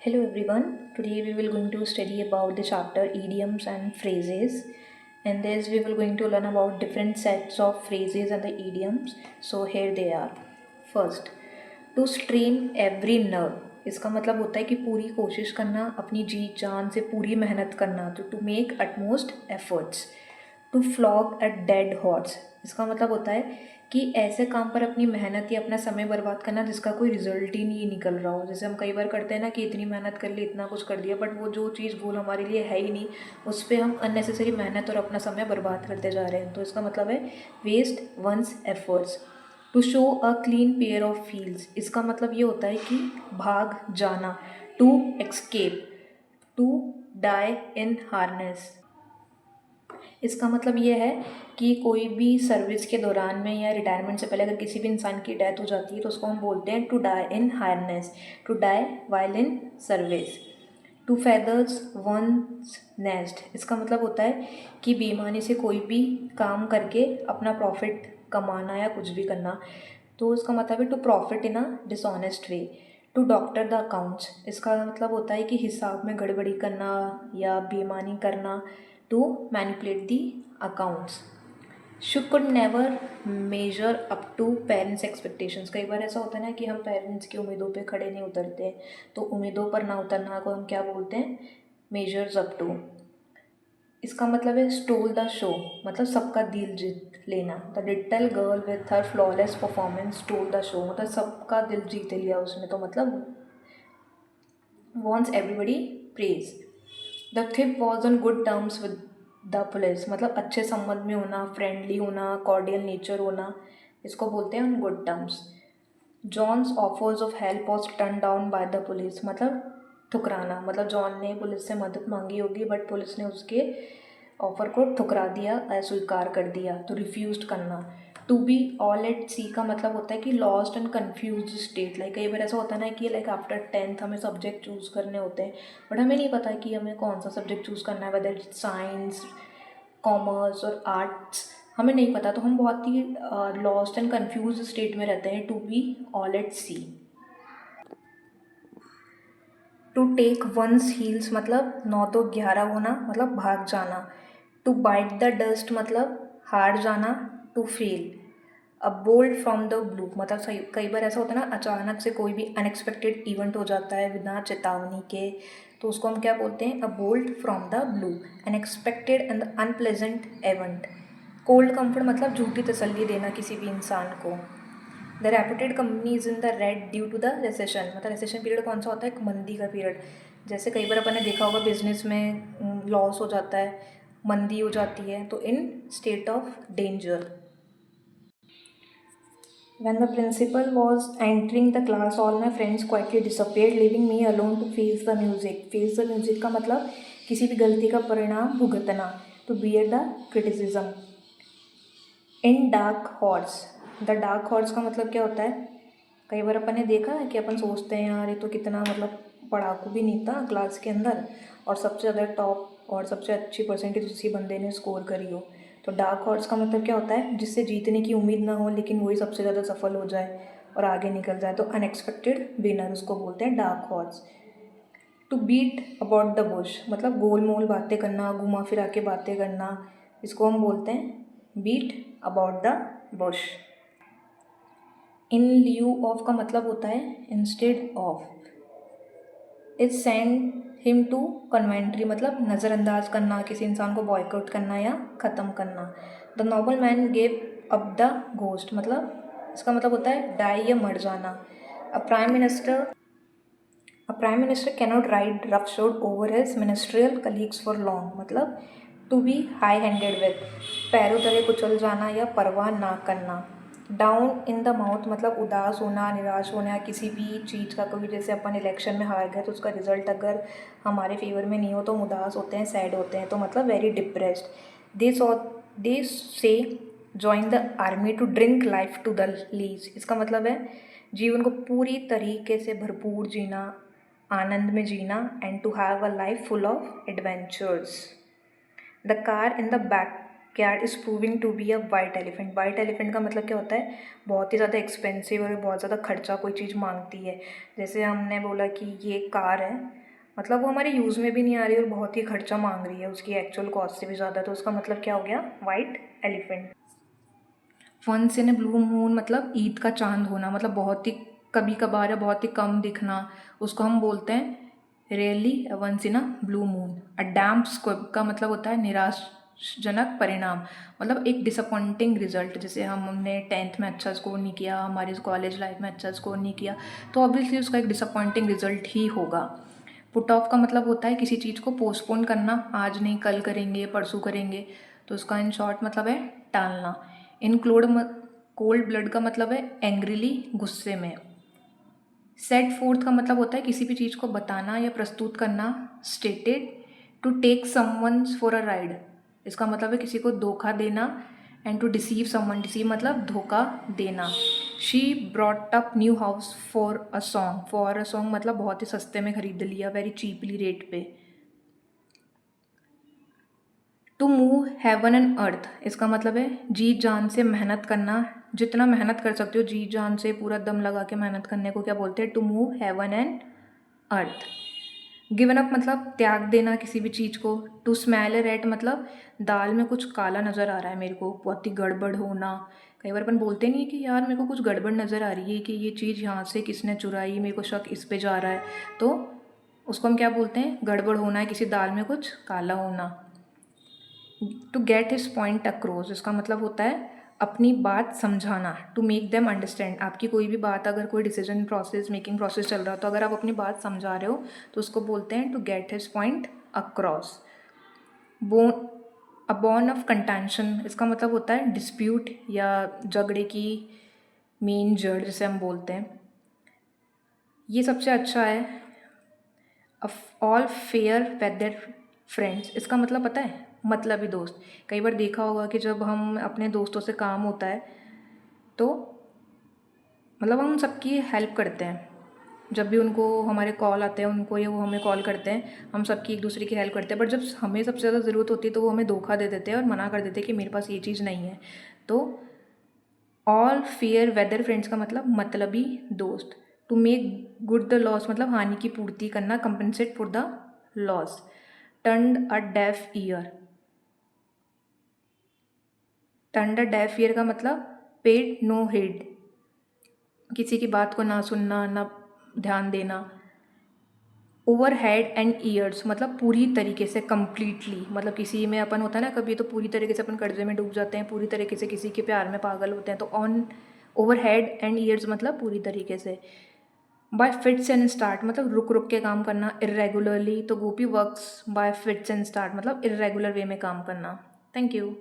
Hello everyone. Today we will going to study about the chapter idioms and phrases. In this we will going to learn about different sets of phrases and the idioms. So here they are. First, to strain every nerve. इसका मतलब होता है कि पूरी कोशिश करना, अपनी जी जान से पूरी मेहनत करना, तो to make utmost efforts. To flog at dead horse, इसका मतलब होता है कि ऐसे काम पर अपनी मेहनत या अपना समय बर्बाद करना जिसका कोई रिजल्ट ही नहीं निकल रहा हो। जैसे हम कई बार करते हैं ना कि इतनी मेहनत कर ली, इतना कुछ कर दिया, बट वो जो चीज़ गोल हमारे लिए है ही नहीं, उस पर हम अननेसेसरी मेहनत और अपना समय बर्बाद करते जा रहे हैं। तो इसका मतलब है waste one's efforts. To show a clean pair of fields, इसका मतलब ये होता है कि भाग जाना। To escape, to die in harness, इसका मतलब ये है कि कोई भी सर्विस के दौरान में या रिटायरमेंट से पहले अगर किसी भी इंसान की डेथ हो जाती है तो उसको हम बोलते हैं to die in harness, to die while in service. To feathers one's nest, इसका मतलब होता है कि बेईमानी से कोई भी काम करके अपना प्रॉफिट कमाना या कुछ भी करना। तो इसका मतलब है to profit in a dishonest way. To doctor the accounts, इसका मतलब होता है कि हिसाब में गड़बड़ी करना या बेईमानी करना। To manipulate the accounts. She could never measure up to parents expectations, कई बार ऐसा होता है ना कि हम पेरेंट्स की उम्मीदों पे खड़े नहीं उतरते, तो उम्मीदों पर ना उतरना को हम क्या बोलते हैं, मेजर्स अप टू। इसका मतलब है स्टोल द शो, मतलब सबका दिल जीत लेना। The little girl with her flawless performance stole the show, मतलब सबका दिल जीत लिया उसने, तो मतलब wants everybody praise. The thief was on good terms with the police, मतलब अच्छे संबंध में होना, फ्रेंडली होना, कॉर्डियल नेचर होना, इसको बोलते हैं on good terms. John's offers of help was turn down by the police, मतलब ठुकराना, मतलब जॉन ने पुलिस से मदद मांगी होगी बट पुलिस ने उसके ऑफर को ठुकरा दिया, अस्वीकार कर दिया, तो रिफ्यूज करना। टू बी ऑल एट सी का मतलब होता है कि lost and confuse state. Like कई बार ऐसा होता है ना कि लाइक आफ्टर 10th हमें सब्जेक्ट चूज़ करने होते हैं बट हमें नहीं पता कि हमें कौन सा सब्जेक्ट चूज़ करना है, वेदर साइंस, कॉमर्स और आर्ट्स, हमें नहीं पता, तो हम बहुत ही लॉस्ट एंड कन्फ्यूज स्टेट में रहते हैं। To be all at sea. To take one's heels, मतलब 9 तो 11 होना, मतलब भाग जाना। टू बाइट द डस्ट, मतलब हार जाना। To fail. A bolt from the blue, मतलब सही कई बार ऐसा होता है ना अचानक से कोई भी अनएक्सपेक्टेड इवेंट हो जाता है बिना चेतावनी के, तो उसको हम क्या बोलते हैं, a bolt from the blue, unexpected and unpleasant event. Cold comfort, मतलब झूठी तसल्ली देना किसी भी इंसान को। The reputed company is in the red due to the recession, मतलब रिसेशन पीरियड कौन सा होता है, एक मंदी का पीरियड। जैसे कई बार अपन ने देखा होगा बिजनेस में लॉस हो जाता है, मंदी हो जाती है, तो इन state of danger. When the principal was entering the class, all my friends quietly disappeared, leaving me alone to face the music. Face the music का मतलब किसी भी गलती का परिणाम भुगतना, to bear the criticism. In dark horse, the dark horse का मतलब क्या होता है, कई बार अपन ने देखा है कि अपन सोचते हैं यार ये तो कितना मतलब पढ़ाकू भी नहीं था क्लास के अंदर और सबसे ज़्यादा टॉप और सबसे अच्छी परसेंटेज उसी बंदे ने स्कोर करी हो। तो डार्क हॉर्स का मतलब क्या होता है, जिससे जीतने की उम्मीद ना हो लेकिन वही सबसे ज़्यादा सफल हो जाए और आगे निकल जाए, तो अनएक्सपेक्टेड विनर उसको बोलते हैं dark horse. To beat about the bush, मतलब गोल मोल बातें करना, घुमा फिरा के बातें करना, इसको हम बोलते हैं beat about the bush. In lieu of का मतलब होता है instead of. Is send him to Coventry, मतलब नज़रअंदाज करना, किसी इंसान को बॉयकआउट करना या ख़त्म करना। The noble man gave up the ghost, मतलब इसका मतलब होता है डाई या मर जाना। A prime minister cannot ride roughshod over his ministerial colleagues for long, मतलब to be high handed with, पैरों तले कुचल जाना या परवाह ना करना। डाउन इन द माउथ, मतलब उदास होना, निराश होना, किसी भी चीज़ का, कोई जैसे अपन इलेक्शन में हार गए तो उसका रिजल्ट अगर हमारे फेवर में नहीं हो तो हम उदास होते हैं, सैड होते हैं, तो मतलब very depressed. They say join the army to drink life to the lees, इसका मतलब है जीवन को पूरी तरीके से भरपूर जीना, आनंद में जीना, and to have a life full of adventures. The car in the back cat is proving to be a white elephant. White elephant का मतलब क्या होता है, बहुत ही ज़्यादा एक्सपेंसिव और बहुत ज़्यादा खर्चा कोई चीज़ मांगती है। जैसे हमने बोला कि ये कार है, मतलब वो हमारे यूज़ में भी नहीं आ रही और बहुत ही खर्चा मांग रही है उसकी एक्चुअल कॉस्ट से भी ज़्यादा, तो उसका मतलब क्या हो गया, white elephant. Once in a blue moon मतलब ईद का चांद होना, मतलब बहुत ही कभी कभार या बहुत ही कम दिखना, उसको हम बोलते हैं rarely once in a blue moon. A damp squib का मतलब होता है निराशजनक परिणाम, मतलब एक डिसअपॉइंटिंग रिजल्ट। जैसे हमने 10th में अच्छा स्कोर नहीं किया, हमारे कॉलेज लाइफ में अच्छा स्कोर नहीं किया, तो ऑब्वियसली उसका एक डिसअपॉइंटिंग रिजल्ट ही होगा। पुट ऑफ का मतलब होता है किसी चीज़ को पोस्टपोन करना, आज नहीं कल करेंगे परसों करेंगे, तो उसका इन शॉर्ट मतलब है टालना। इंक्लूड कोल्ड ब्लड का मतलब है एंग्रीली, गुस्से में। सेट फोर्थ का मतलब होता है किसी भी चीज़ को बताना या प्रस्तुत करना। Stated to take someone's for a ride, इसका मतलब है किसी को धोखा देना। And to deceive someone, deceive मतलब धोखा देना। She brought up new house for a song, for a song मतलब बहुत ही सस्ते में खरीद लिया, वेरी चीपली रेट पे। To move heaven and earth, इसका मतलब है जी जान से मेहनत करना, जितना मेहनत कर सकते हो जी जान से पूरा दम लगा के मेहनत करने को क्या बोलते हैं, to move heaven and earth. Given up मतलब त्याग देना किसी भी चीज़ को। टू स्मेल एट मतलब दाल में कुछ काला नज़र आ रहा है मेरे को, बहुत ही गड़बड़ होना। कई बार अपन बोलते नहीं है कि यार मेरे को कुछ गड़बड़ नज़र आ रही है, कि ये चीज़ यहाँ से किसने चुराई, मेरे को शक इस पे जा रहा है, तो उसको हम क्या बोलते हैं, गड़बड़ होना है, किसी दाल में कुछ काला होना। To get his point across, इसका मतलब होता है अपनी बात समझाना। टू मेक देम अंडरस्टैंड, आपकी कोई भी बात, अगर कोई डिसीजन प्रोसेस मेकिंग प्रोसेस चल रहा हो, तो अगर आप अपनी बात समझा रहे हो तो उसको बोलते हैं to get his point across. Bone a bone of contention, इसका मतलब होता है डिस्प्यूट या झगड़े की मेन जड़, जिसे हम बोलते हैं। ये सबसे अच्छा है ऑल फेयर वेदर फ्रेंड्स, इसका मतलब पता है, मतलब ही दोस्त। कई बार देखा होगा कि जब हम अपने दोस्तों से काम होता है तो मतलब हम सबकी हेल्प करते हैं, जब भी उनको हमारे कॉल आते हैं, उनको या वो हमें कॉल करते हैं, हम सबकी एक दूसरे की हेल्प करते हैं। बट जब हमें सबसे ज़्यादा ज़रूरत होती है तो वो हमें धोखा दे देते हैं और मना कर देते हैं कि मेरे पास ये चीज़ नहीं है। तो ऑल फेयर वेदर फ्रेंड्स का मतलब ही दोस्त। To make good the loss मतलब हानि की पूर्ति करना, compensate for the loss. Turn a deaf ear, turn a deaf ear का मतलब पेड नो हेड, किसी की बात को ना सुनना, ना ध्यान देना। ओवर हेड एंड ईयर्स मतलब पूरी तरीके से, कंप्लीटली, मतलब किसी में अपन होता है ना कभी, तो पूरी तरीके से अपन कर्जे में डूब जाते हैं, पूरी तरीके से किसी के प्यार में पागल होते हैं, तो on over head and years मतलब पूरी तरीके से। बाय फिट्स एंड स्टार्ट मतलब रुक रुक के काम करना, इरेगुलरली, तो Gopi works by fits and start मतलब इरेगुलर वे में काम करना। Thank you.